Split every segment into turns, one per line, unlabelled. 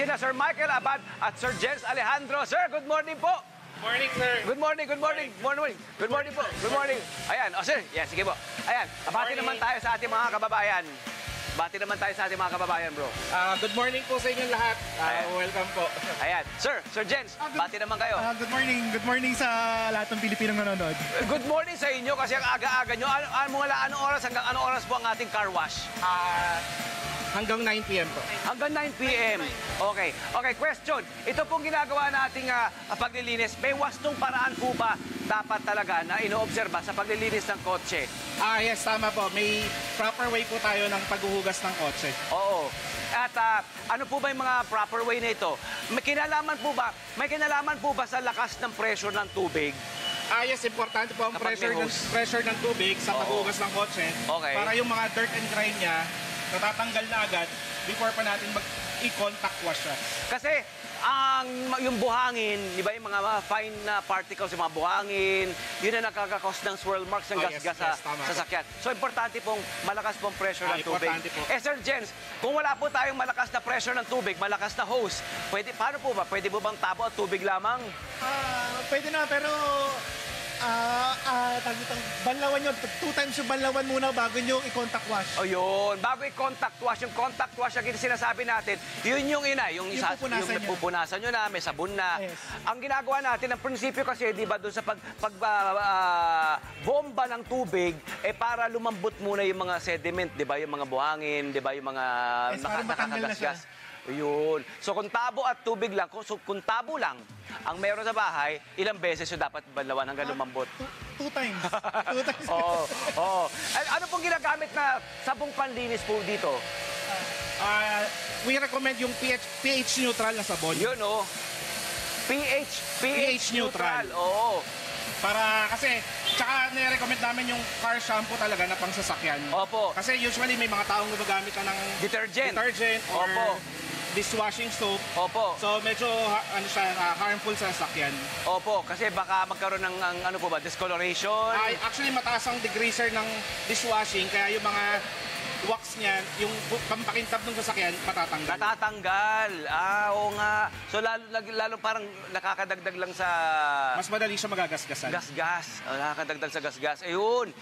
sina Sir Michael Abad at Sir Jens Alejandro. Sir, good morning po.
Morning, sir.
Good morning, good morning. Good morning po. Good morning. Ayan, sir. Yes, sige po. Ayan, bati naman tayo sa ating mga kababayan. Bati naman tayo sa ating mga kababayan, bro.
Good morning po sa inyong lahat. Welcome po.
Ayan. Sir Jens, bati naman kayo.
Good morning sa lahat ng Pilipinong nanonood.
Good morning sa inyo kasi ang aga-aga nyo. Anong oras hanggang anong oras po ang ating car wash?
Hanggang 9 p.m. po.
Hanggang 9 p.m. Okay. Okay, question. Ito pong ginagawa nating paglilinis. May wastong paraan po ba dapat talaga na inoobserba sa paglilinis ng kotse?
Yes, tama po. May proper way po tayo ng paghuhugas ng kotse.
Oo. At ano po ba yung mga proper way na ito? May kinalaman po ba sa lakas ng pressure ng tubig?
Yes, importante po ang
Kapag may
pressure ng tubig sa paghuhugas ng kotse.
Okay.
Para yung mga dirt and grime niya, natatanggal na agad before pa natin mag-i-contact wash siya.
Kasi yung buhangin, di ba yung mga fine particles, yung mga buhangin, yun ang nakakakos ng swirl marks ng gas-gas sa sasakyan. So, importante pong malakas pong pressure ng tubig.
Importante po.
Sir Jens, kung wala po tayong malakas na pressure ng tubig, malakas na hose, paano po ba? Pwede po bang tabo at tubig lamang?
Pwede na, pero banlawan nyo, 2 times yung banlawan muna bago nyo i-contact wash.
O yun, bago i-contact wash, yung contact wash ang sinasabi natin, yun yung yung pupunasan nyo na, may sabon na.
Yes.
Ang ginagawa natin, ang prinsipyo kasi, di ba, doon sa bomba ng tubig, para lumambot muna yung mga sediment, di ba, yung mga buhangin, di ba, yung mga nakakagasgas. Yun. So kung tabo at tubig lang, kung tabo lang ang meron sa bahay, ilang beses yung dapat banlawan hanggang lumambot?
2 times. 2 times.
Oo. Ano pong ginagamit na sabong panlinis po dito?
We recommend yung pH neutral na sabon.
Yun, pH neutral. Oo.
Para kasi, tsaka nire-recommend namin yung car shampoo talaga na pang sasakyan.
Opo.
Kasi usually may mga taong gumagamit ka ng
Detergent or
dishwashing soap.
Opo.
So medyo harmful sa sasakyan.
Opo, kasi baka magkaroon ng discoloration.
Actually mataas ang degreaser ng dishwashing kaya yung mga wax niyan, yung pampakintab ng sasakyan, matatanggal.
Natatanggal. Oo nga. So lalo parang nakakadagdag lang sa
mas madali siya magagasgasan.
Gasgas. Nakakadagdag sa gasgas. Ayun.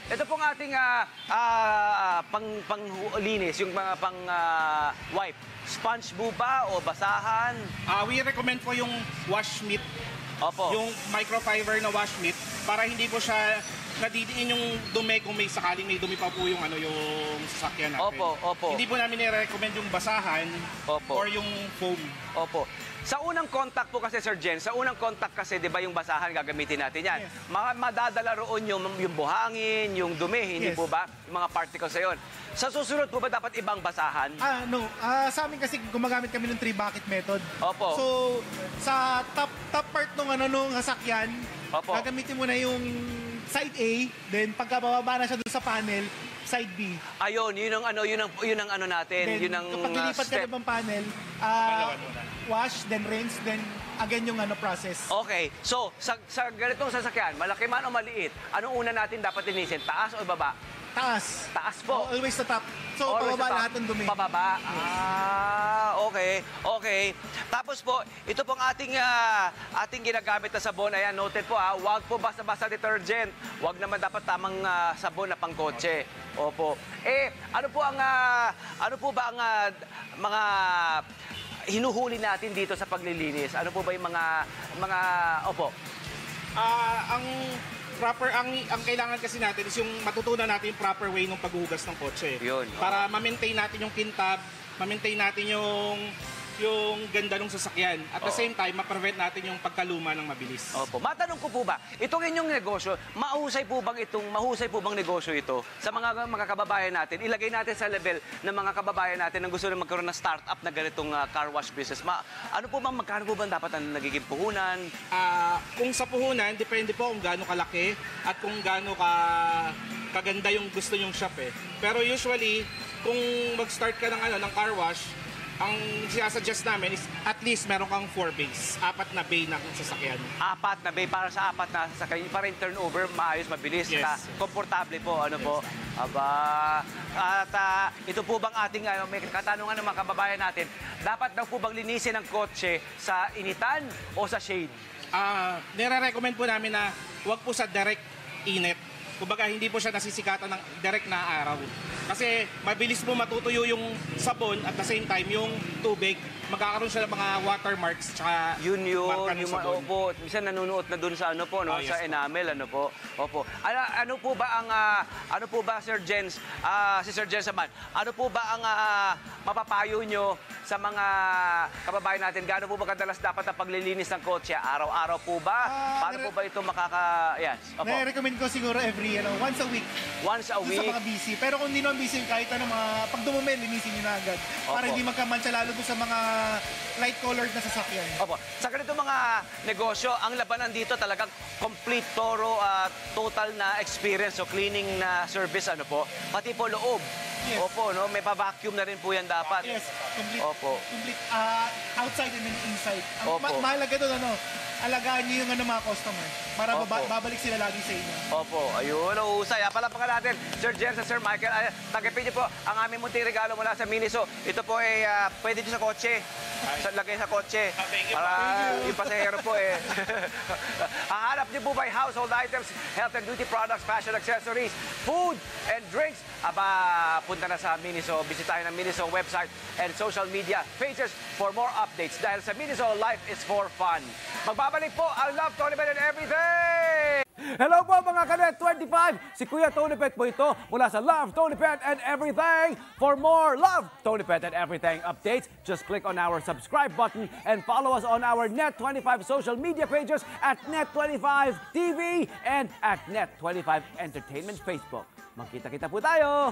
Ito pong ating panglinis, yung mga wipe. Sponge po ba o basahan?
We recommend po yung wash mitt.
Opo.
Yung microfiber na wash mitt para hindi po siya nadidiin yung dumi kung may sakaling may dumi pa po yung yung sasakyan natin.
Opo.
Hindi po namin i-recommend yung basahan or yung foam.
Opo. Sa unang contact po kasi, Sir Jen, di ba yung basahan gagamitin natin yan?
Yes.
Madadala roon yung buhangin, yung dumi, hindi
Yes.
po ba? Yung mga particles na yun. Sa susunod po ba dapat ibang basahan?
No. Sa amin kasi gumagamit kami ng 3-bucket method.
Opo.
So, sa top part ng sasakyan,
Opo.
gagamitin mo na yung side A, then pagkababa na siya doon sa panel, side B.
Ayun, yun ang natin,
Then,
yun ang
kapag nilipat ka
step.
na bang panel, wash, then rinse, then again yung process.
Okay, so sa ganitong sasakyan, malaki man o maliit, anong una natin dapat linisin? Taas o baba?
Taas.
Taas po.
Always sa top. So,
Always
pababa
sa top.
lahat ng dumi.
Pababa. Okay. Tapos po, ito pong ating ginagamit na sabon. Ayan, noted po huwag po basta-basta detergent. Huwag naman dapat tamang sabon na pangkotse. Opo. Ano po ba ang mga hinuhuli natin dito sa paglilinis? Ano po ba yung mga opo?
Ang kailangan kasi natin is yung matutunan natin yung proper way ng paghuhugas ng kotse.
Yun.
Para ma-maintain natin yung kintab, ma-maintain natin yung ganda ng sasakyan. At the same time, ma-prevent natin yung pagkaluma ng mabilis.
Opo. Matanong ko po ba, itong inyong negosyo, mahusay po bang negosyo ito sa mga kababayan natin? Ilagay natin sa level ng mga kababayan natin na gusto na magkaroon ng startup na ganitong car wash business. Magkano po ba dapat ang nagiging puhunan?
Kung sa puhunan, depende po kung gaano kalaki at kung gaano kaganda yung gusto nyong shop eh. Pero usually, kung mag-start ka ng car wash, ang sinasuggest namin is at least meron kang 4 bays, 4 na bay ng sasakyan.
4 na bay para sa 4 na sasakyan para yung turnover maayos, mabilis,
Yes.
saka komportable po, ano po. Aba, at ito po bang ating may katanungan ng mga kababayan natin, dapat daw po bang linisin ang kotse sa initan o sa shade?
Nire-recommend po namin na huwag po sa direct init. Kumbaga, hindi po siya nasisikatan ng direct na araw. Kasi mabilis po matutuyo yung sabon at the same time yung tubig, magkakaroon siya ng mga watermarks tsaka
Yun,
marka ng
yung
sabon.
opo, minsan nanunuot na dun sa ano po, no,
Yes
sa
po.
enamel, ano po. Opo. Ano po ba ang ano po ba Sir Jens, si Sir Jens naman, ano po ba ang mapapayo nyo sa mga kababayan natin? Gaano po ba kadalas dapat ang paglilinis ng kotse? Araw-araw po ba? Paano po ba ito yes. Opo.
Nare-recommend ko siguro once a week.
Once a
Doon sa
week.
mga busy. Pero kung hindi naman busy, kahit pag dumumi, linisin nyo na agad. Para
Opo.
hindi magkamantsa lalo doon sa mga light-colored na sasakyan.
Opo. Sa ganito mga negosyo, ang labanan dito talagang complete thorough total na experience o cleaning na service ano po. Pati po loob.
Yes.
Opo, no? May pa-vacuum na rin po yan dapat.
Yes, complete.
Opo.
Complete outside and then inside. Ang
Opo.
mahalaga doon, alagaan nyo yung mga customer. Para
Opo.
babalik sila lagi sa inyo.
Opo, ayun, uhusay. Palapakan natin, Sir Jens at Sir Michael. Tanggapin niyo po ang aming munting regalo mula sa Miniso. Ito po ay pwede niyo sa kotse. Lagay sa kotse.
Thank you po.
Para yung pasahero po Hahanap niyo po ba yung household items, health and beauty products, fashion accessories, food and drinks? Aba, punta na sa Miniso. Bisitahin ang Miniso website and social media pages for more updates. Dahil sa Miniso, life is for fun. Magbabalik po ang Love, Tony Ben and Everything! Hello po mga Kanet 25! Si Kuya Tony Pet po ito mula sa Love, Tony Pet and Everything. For more Love, Tony Pet and Everything updates, just click on our subscribe button and follow us on our Net25 social media pages at Net25 TV and at Net25 Entertainment Facebook. Magkita-kita po tayo!